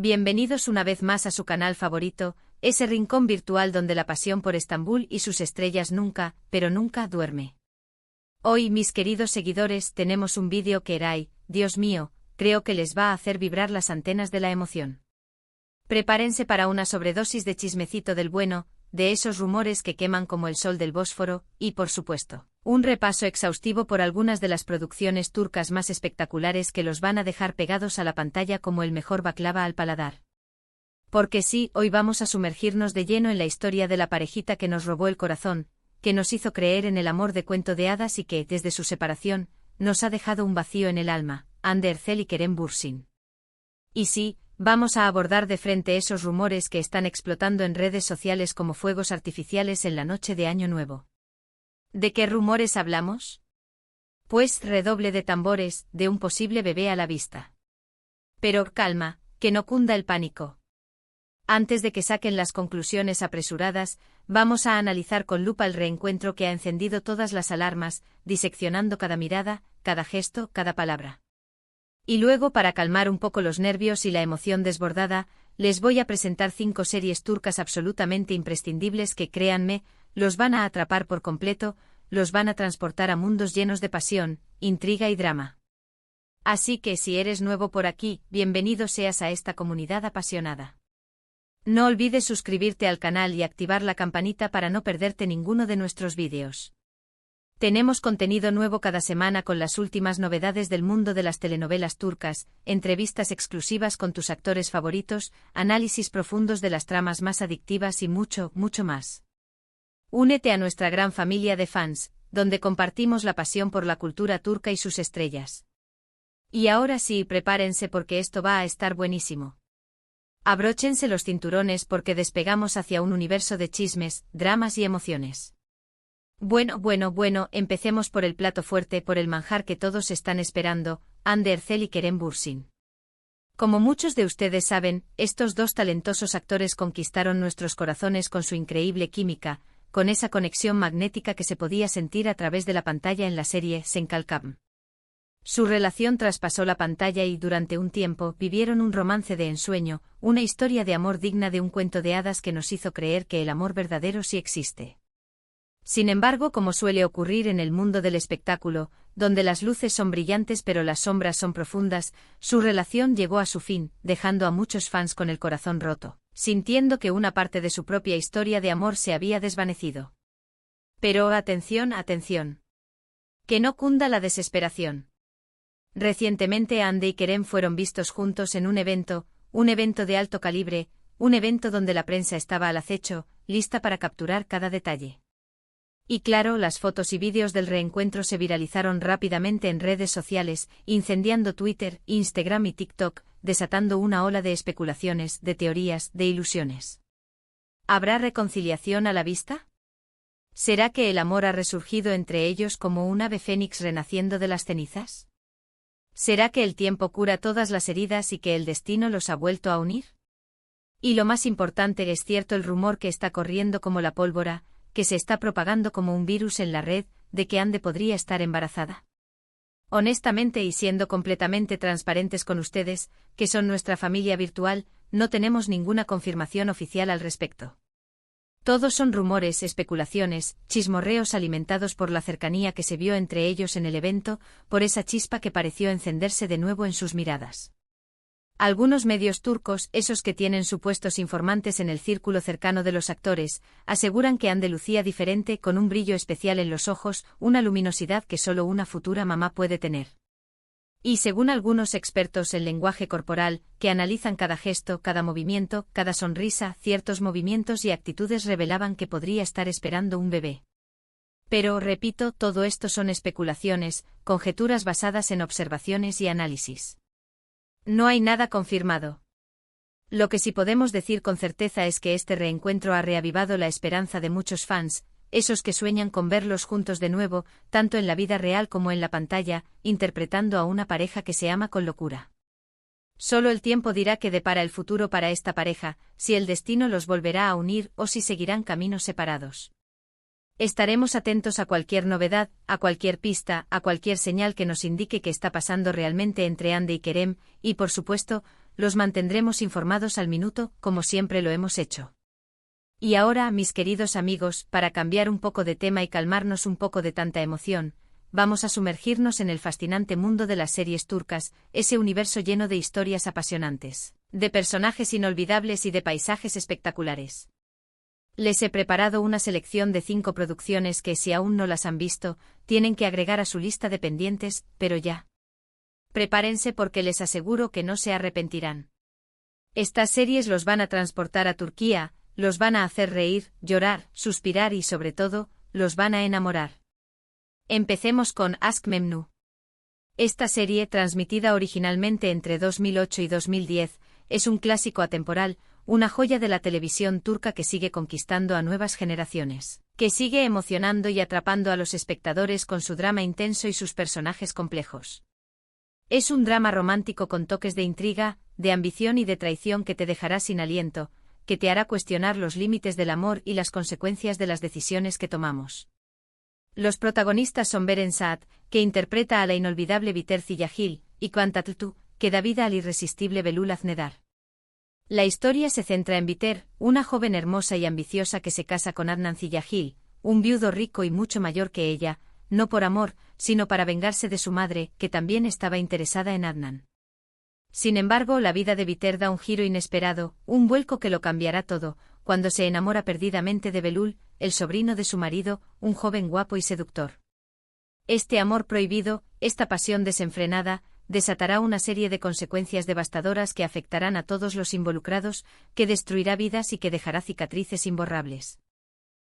Bienvenidos una vez más a su canal favorito, ese rincón virtual donde la pasión por Estambul y sus estrellas nunca, pero nunca duerme. Hoy, mis queridos seguidores, tenemos un vídeo que Dios mío, creo que les va a hacer vibrar las antenas de la emoción. Prepárense para una sobredosis de chismecito del bueno, de esos rumores que queman como el sol del Bósforo, y por supuesto, un repaso exhaustivo por algunas de las producciones turcas más espectaculares que los van a dejar pegados a la pantalla como el mejor baklava al paladar. Porque sí, hoy vamos a sumergirnos de lleno en la historia de la parejita que nos robó el corazón, que nos hizo creer en el amor de cuento de hadas y que, desde su separación, nos ha dejado un vacío en el alma, Hande Erçel y Kerem Bürsin. Y sí, vamos a abordar de frente esos rumores que están explotando en redes sociales como fuegos artificiales en la noche de Año Nuevo. ¿De qué rumores hablamos? Pues redoble de tambores, de un posible bebé a la vista. Pero calma, que no cunda el pánico. Antes de que saquen las conclusiones apresuradas, vamos a analizar con lupa el reencuentro que ha encendido todas las alarmas, diseccionando cada mirada, cada gesto, cada palabra. Y luego, para calmar un poco los nervios y la emoción desbordada, les voy a presentar 5 series turcas absolutamente imprescindibles que, créanme, los van a atrapar por completo, los van a transportar a mundos llenos de pasión, intriga y drama. Así que si eres nuevo por aquí, bienvenido seas a esta comunidad apasionada. No olvides suscribirte al canal y activar la campanita para no perderte ninguno de nuestros vídeos. Tenemos contenido nuevo cada semana con las últimas novedades del mundo de las telenovelas turcas, entrevistas exclusivas con tus actores favoritos, análisis profundos de las tramas más adictivas y mucho, mucho más. Únete a nuestra gran familia de fans, donde compartimos la pasión por la cultura turca y sus estrellas. Y ahora sí, prepárense porque esto va a estar buenísimo. Abróchense los cinturones porque despegamos hacia un universo de chismes, dramas y emociones. Bueno, empecemos por el plato fuerte, por el manjar que todos están esperando, Hande Erçel y Kerem Bürsin. Como muchos de ustedes saben, estos dos talentosos actores conquistaron nuestros corazones con su increíble química, con esa conexión magnética que se podía sentir a través de la pantalla en la serie Sen Kalkam. Su relación traspasó la pantalla y durante un tiempo vivieron un romance de ensueño, una historia de amor digna de un cuento de hadas que nos hizo creer que el amor verdadero sí existe. Sin embargo, como suele ocurrir en el mundo del espectáculo, donde las luces son brillantes pero las sombras son profundas, su relación llegó a su fin, dejando a muchos fans con el corazón roto, sintiendo que una parte de su propia historia de amor se había desvanecido. Pero atención, que no cunda la desesperación. Recientemente Hande y Kerem fueron vistos juntos en un evento de alto calibre, un evento donde la prensa estaba al acecho, lista para capturar cada detalle. Y claro, las fotos y vídeos del reencuentro se viralizaron rápidamente en redes sociales, incendiando Twitter, Instagram y TikTok, desatando una ola de especulaciones, de teorías, de ilusiones. ¿Habrá reconciliación a la vista? ¿Será que el amor ha resurgido entre ellos como un ave fénix renaciendo de las cenizas? ¿Será que el tiempo cura todas las heridas y que el destino los ha vuelto a unir? Y lo más importante, es cierto el rumor que está corriendo como la pólvora, que se está propagando como un virus en la red, de que Hande podría estar embarazada. Honestamente y siendo completamente transparentes con ustedes, que son nuestra familia virtual, no tenemos ninguna confirmación oficial al respecto. Todos son rumores, especulaciones, chismorreos alimentados por la cercanía que se vio entre ellos en el evento, por esa chispa que pareció encenderse de nuevo en sus miradas. Algunos medios turcos, esos que tienen supuestos informantes en el círculo cercano de los actores, aseguran que Hande lucía diferente, con un brillo especial en los ojos, una luminosidad que solo una futura mamá puede tener. Y según algunos expertos en lenguaje corporal, que analizan cada gesto, cada movimiento, cada sonrisa, ciertos movimientos y actitudes revelaban que podría estar esperando un bebé. Pero, repito, todo esto son especulaciones, conjeturas basadas en observaciones y análisis. No hay nada confirmado. Lo que sí podemos decir con certeza es que este reencuentro ha reavivado la esperanza de muchos fans, esos que sueñan con verlos juntos de nuevo, tanto en la vida real como en la pantalla, interpretando a una pareja que se ama con locura. Solo el tiempo dirá qué depara el futuro para esta pareja, si el destino los volverá a unir o si seguirán caminos separados. Estaremos atentos a cualquier novedad, a cualquier pista, a cualquier señal que nos indique qué está pasando realmente entre Hande y Kerem, y por supuesto, los mantendremos informados al minuto, como siempre lo hemos hecho. Y ahora, mis queridos amigos, para cambiar un poco de tema y calmarnos un poco de tanta emoción, vamos a sumergirnos en el fascinante mundo de las series turcas, ese universo lleno de historias apasionantes, de personajes inolvidables y de paisajes espectaculares. Les he preparado una selección de 5 producciones que, si aún no las han visto, tienen que agregar a su lista de pendientes, pero ya. Prepárense porque les aseguro que no se arrepentirán. Estas series los van a transportar a Turquía, los van a hacer reír, llorar, suspirar y sobre todo, los van a enamorar. Empecemos con Aşk Memnu. Esta serie, transmitida originalmente entre 2008 y 2010, es un clásico atemporal, una joya de la televisión turca que sigue conquistando a nuevas generaciones, que sigue emocionando y atrapando a los espectadores con su drama intenso y sus personajes complejos. Es un drama romántico con toques de intriga, de ambición y de traición que te dejará sin aliento, que te hará cuestionar los límites del amor y las consecuencias de las decisiones que tomamos. Los protagonistas son Beren Saat, que interpreta a la inolvidable Bihter Ziyagil, y Kıvanç Tatlıtuğ, que da vida al irresistible Belul Aznedar. La historia se centra en Bihter, una joven hermosa y ambiciosa que se casa con Adnan Ziyagil, un viudo rico y mucho mayor que ella, no por amor, sino para vengarse de su madre, que también estaba interesada en Adnan. Sin embargo, la vida de Bihter da un giro inesperado, un vuelco que lo cambiará todo, cuando se enamora perdidamente de Belul, el sobrino de su marido, un joven guapo y seductor. Este amor prohibido, esta pasión desenfrenada, desatará una serie de consecuencias devastadoras que afectarán a todos los involucrados, que destruirá vidas y que dejará cicatrices imborrables.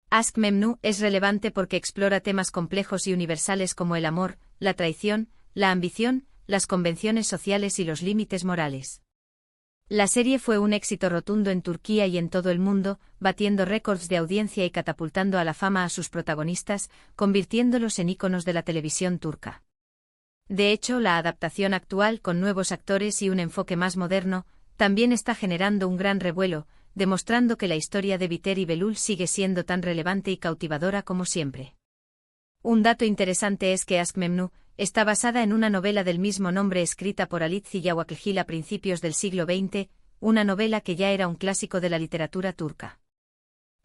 Aşk Memnu es relevante porque explora temas complejos y universales como el amor, la traición, la ambición, las convenciones sociales y los límites morales. La serie fue un éxito rotundo en Turquía y en todo el mundo, batiendo récords de audiencia y catapultando a la fama a sus protagonistas, convirtiéndolos en íconos de la televisión turca. De hecho, la adaptación actual, con nuevos actores y un enfoque más moderno, también está generando un gran revuelo, demostrando que la historia de Bihter y Belul sigue siendo tan relevante y cautivadora como siempre. Un dato interesante es que Aşk Memnu está basada en una novela del mismo nombre escrita por Halit Ziya a principios del siglo XX, una novela que ya era un clásico de la literatura turca.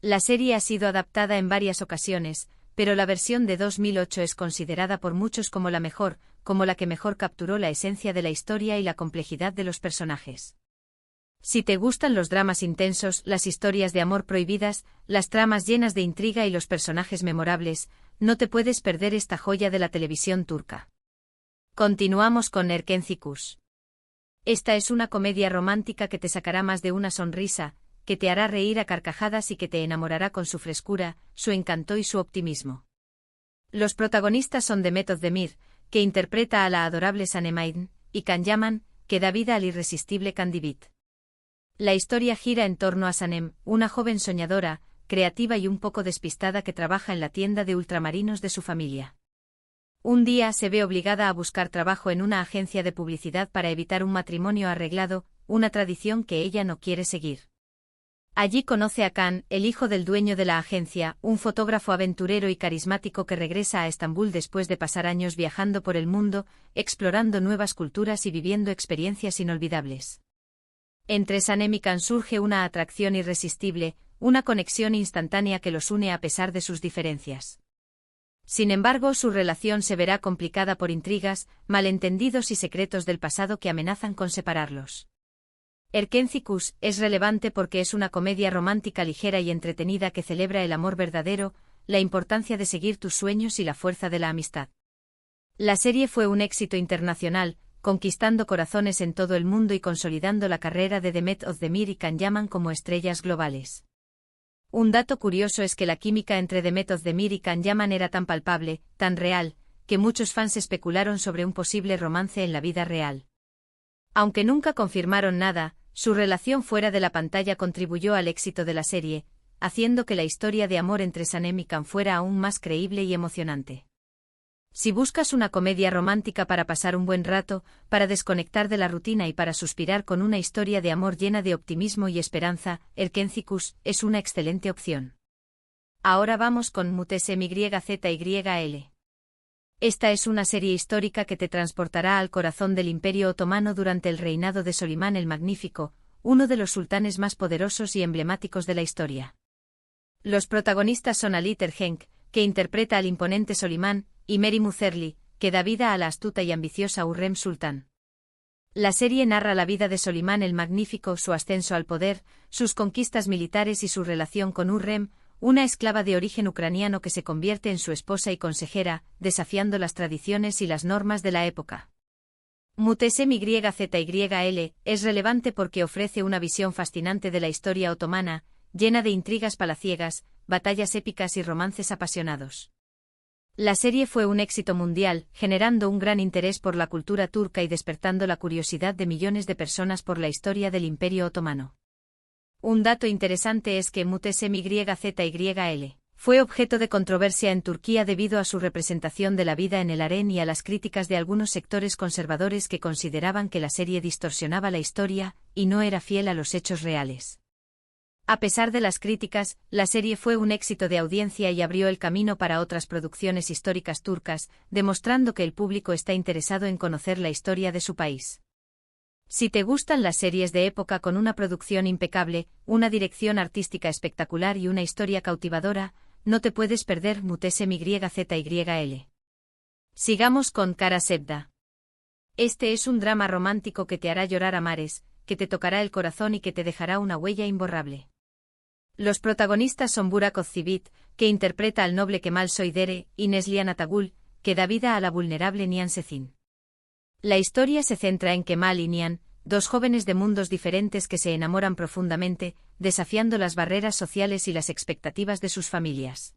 La serie ha sido adaptada en varias ocasiones, pero la versión de 2008 es considerada por muchos como la mejor, como la que mejor capturó la esencia de la historia y la complejidad de los personajes. Si te gustan los dramas intensos, las historias de amor prohibidas, las tramas llenas de intriga y los personajes memorables, no te puedes perder esta joya de la televisión turca. Continuamos con Erkenci Kuş. Esta es una comedia romántica que te sacará más de una sonrisa, que te hará reír a carcajadas y que te enamorará con su frescura, su encanto y su optimismo. Los protagonistas son Demet Özdemir, que interpreta a la adorable Sanem Aydın, y Can Yaman, que da vida al irresistible Kandibit. La historia gira en torno a Sanem, una joven soñadora, creativa y un poco despistada que trabaja en la tienda de ultramarinos de su familia. Un día se ve obligada a buscar trabajo en una agencia de publicidad para evitar un matrimonio arreglado, una tradición que ella no quiere seguir. Allí conoce a Can, el hijo del dueño de la agencia, un fotógrafo aventurero y carismático que regresa a Estambul después de pasar años viajando por el mundo, explorando nuevas culturas y viviendo experiencias inolvidables. Entre Sanem y Can surge una atracción irresistible, una conexión instantánea que los une a pesar de sus diferencias. Sin embargo, su relación se verá complicada por intrigas, malentendidos y secretos del pasado que amenazan con separarlos. Erkenci Kuş es relevante porque es una comedia romántica ligera y entretenida que celebra el amor verdadero, la importancia de seguir tus sueños y la fuerza de la amistad. La serie fue un éxito internacional, conquistando corazones en todo el mundo y consolidando la carrera de Demet Özdemir y Can Yaman como estrellas globales. Un dato curioso es que la química entre Demet Özdemir y Can Yaman era tan palpable, tan real, que muchos fans especularon sobre un posible romance en la vida real. Aunque nunca confirmaron nada, su relación fuera de la pantalla contribuyó al éxito de la serie, haciendo que la historia de amor entre Sanem y Can fuera aún más creíble y emocionante. Si buscas una comedia romántica para pasar un buen rato, para desconectar de la rutina y para suspirar con una historia de amor llena de optimismo y esperanza, Erkenci Kuş es una excelente opción. Ahora vamos con Mutesem YZYL. Esta es una serie histórica que te transportará al corazón del Imperio Otomano durante el reinado de Solimán el Magnífico, uno de los sultanes más poderosos y emblemáticos de la historia. Los protagonistas son Ali Tergenk, que interpreta al imponente Solimán, y Mary Muzerli, que da vida a la astuta y ambiciosa Hurrem Sultán. La serie narra la vida de Solimán el Magnífico, su ascenso al poder, sus conquistas militares y su relación con Hurrem, una esclava de origen ucraniano que se convierte en su esposa y consejera, desafiando las tradiciones y las normas de la época. Mutesem YZYL es relevante porque ofrece una visión fascinante de la historia otomana, llena de intrigas palaciegas, batallas épicas y romances apasionados. La serie fue un éxito mundial, generando un gran interés por la cultura turca y despertando la curiosidad de millones de personas por la historia del Imperio Otomano. Un dato interesante es que Mutesem YZYL fue objeto de controversia en Turquía debido a su representación de la vida en el harén y a las críticas de algunos sectores conservadores que consideraban que la serie distorsionaba la historia y no era fiel a los hechos reales. A pesar de las críticas, la serie fue un éxito de audiencia y abrió el camino para otras producciones históricas turcas, demostrando que el público está interesado en conocer la historia de su país. Si te gustan las series de época con una producción impecable, una dirección artística espectacular y una historia cautivadora, no te puedes perder Mutesem YZYL. Sigamos con Kara Sevda. Este es un drama romántico que te hará llorar a mares, que te tocará el corazón y que te dejará una huella imborrable. Los protagonistas son Burak Özçivit, que interpreta al noble Kemal Soydere, y Neslihan Atagul, que da vida a la vulnerable Nihan Sezin. La historia se centra en Kemal y Nihan, dos jóvenes de mundos diferentes que se enamoran profundamente, desafiando las barreras sociales y las expectativas de sus familias.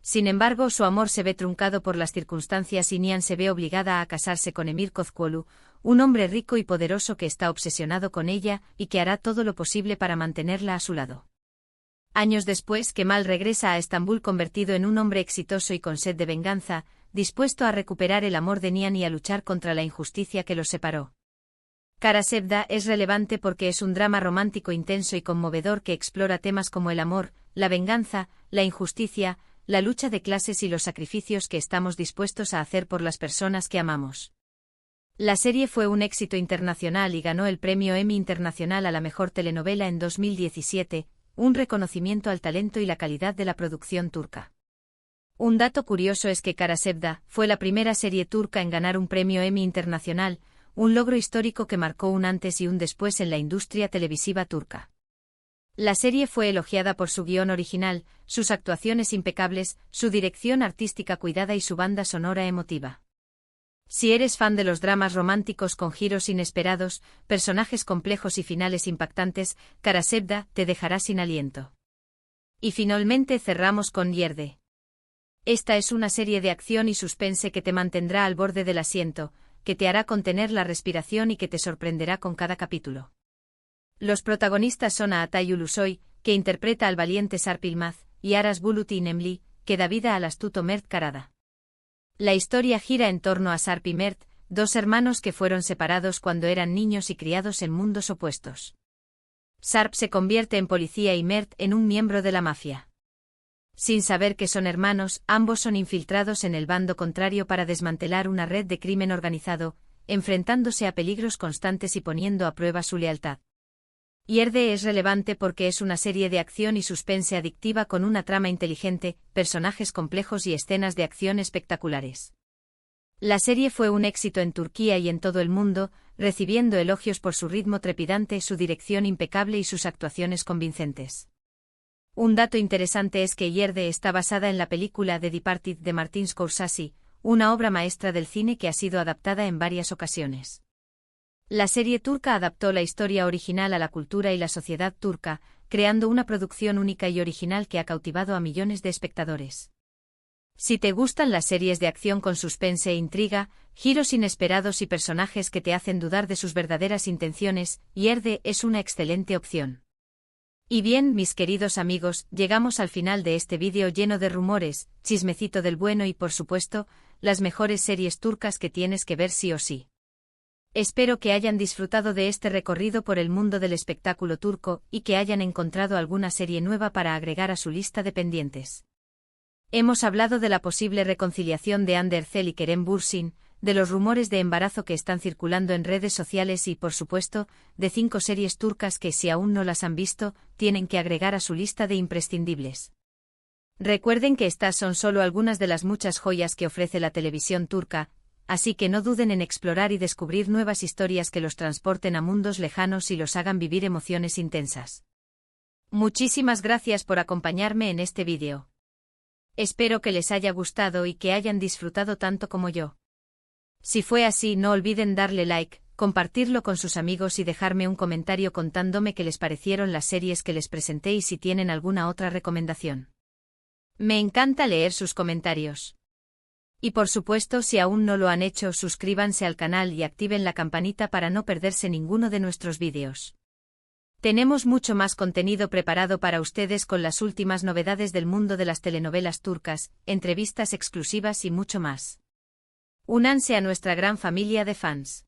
Sin embargo, su amor se ve truncado por las circunstancias y Nihan se ve obligada a casarse con Emir Kozcuoğlu, un hombre rico y poderoso que está obsesionado con ella y que hará todo lo posible para mantenerla a su lado. Años después, Kemal regresa a Estambul convertido en un hombre exitoso y con sed de venganza, dispuesto a recuperar el amor de Nihan y a luchar contra la injusticia que los separó. Kara Sevda es relevante porque es un drama romántico intenso y conmovedor que explora temas como el amor, la venganza, la injusticia, la lucha de clases y los sacrificios que estamos dispuestos a hacer por las personas que amamos. La serie fue un éxito internacional y ganó el premio Emmy Internacional a la mejor telenovela en 2017, un reconocimiento al talento y la calidad de la producción turca. Un dato curioso es que Kara Sevda fue la primera serie turca en ganar un premio Emmy Internacional, un logro histórico que marcó un antes y un después en la industria televisiva turca. La serie fue elogiada por su guión original, sus actuaciones impecables, su dirección artística cuidada y su banda sonora emotiva. Si eres fan de los dramas románticos con giros inesperados, personajes complejos y finales impactantes, Kara Sevda te dejará sin aliento. Y finalmente cerramos con Yerde. Esta es una serie de acción y suspense que te mantendrá al borde del asiento, que te hará contener la respiración y que te sorprenderá con cada capítulo. Los protagonistas son Atay Ulusoy, que interpreta al valiente Sarp Yılmaz, y Aras Bulut Nemli, que da vida al astuto Mert Karada. La historia gira en torno a Sarp y Mert, dos hermanos que fueron separados cuando eran niños y criados en mundos opuestos. Sarp se convierte en policía y Mert en un miembro de la mafia. Sin saber que son hermanos, ambos son infiltrados en el bando contrario para desmantelar una red de crimen organizado, enfrentándose a peligros constantes y poniendo a prueba su lealtad. Yerde es relevante porque es una serie de acción y suspense adictiva con una trama inteligente, personajes complejos y escenas de acción espectaculares. La serie fue un éxito en Turquía y en todo el mundo, recibiendo elogios por su ritmo trepidante, su dirección impecable y sus actuaciones convincentes. Un dato interesante es que Yerde está basada en la película The Departed de Martin Scorsese, una obra maestra del cine que ha sido adaptada en varias ocasiones. La serie turca adaptó la historia original a la cultura y la sociedad turca, creando una producción única y original que ha cautivado a millones de espectadores. Si te gustan las series de acción con suspense e intriga, giros inesperados y personajes que te hacen dudar de sus verdaderas intenciones, Yerde es una excelente opción. Y bien, mis queridos amigos, llegamos al final de este vídeo lleno de rumores, chismecito del bueno y por supuesto, las mejores series turcas que tienes que ver sí o sí. Espero que hayan disfrutado de este recorrido por el mundo del espectáculo turco y que hayan encontrado alguna serie nueva para agregar a su lista de pendientes. Hemos hablado de la posible reconciliación de Hande Erçel y Kerem Bürsin, de los rumores de embarazo que están circulando en redes sociales y, por supuesto, de 5 series turcas que, si aún no las han visto, tienen que agregar a su lista de imprescindibles. Recuerden que estas son solo algunas de las muchas joyas que ofrece la televisión turca, así que no duden en explorar y descubrir nuevas historias que los transporten a mundos lejanos y los hagan vivir emociones intensas. Muchísimas gracias por acompañarme en este vídeo. Espero que les haya gustado y que hayan disfrutado tanto como yo. Si fue así, no olviden darle like, compartirlo con sus amigos y dejarme un comentario contándome qué les parecieron las series que les presenté y si tienen alguna otra recomendación. Me encanta leer sus comentarios. Y por supuesto, si aún no lo han hecho, suscríbanse al canal y activen la campanita para no perderse ninguno de nuestros vídeos. Tenemos mucho más contenido preparado para ustedes con las últimas novedades del mundo de las telenovelas turcas, entrevistas exclusivas y mucho más. Únanse a nuestra gran familia de fans.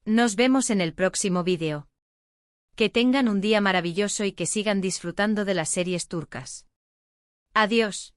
Nos vemos en el próximo vídeo. Que tengan un día maravilloso y que sigan disfrutando de las series turcas. Adiós.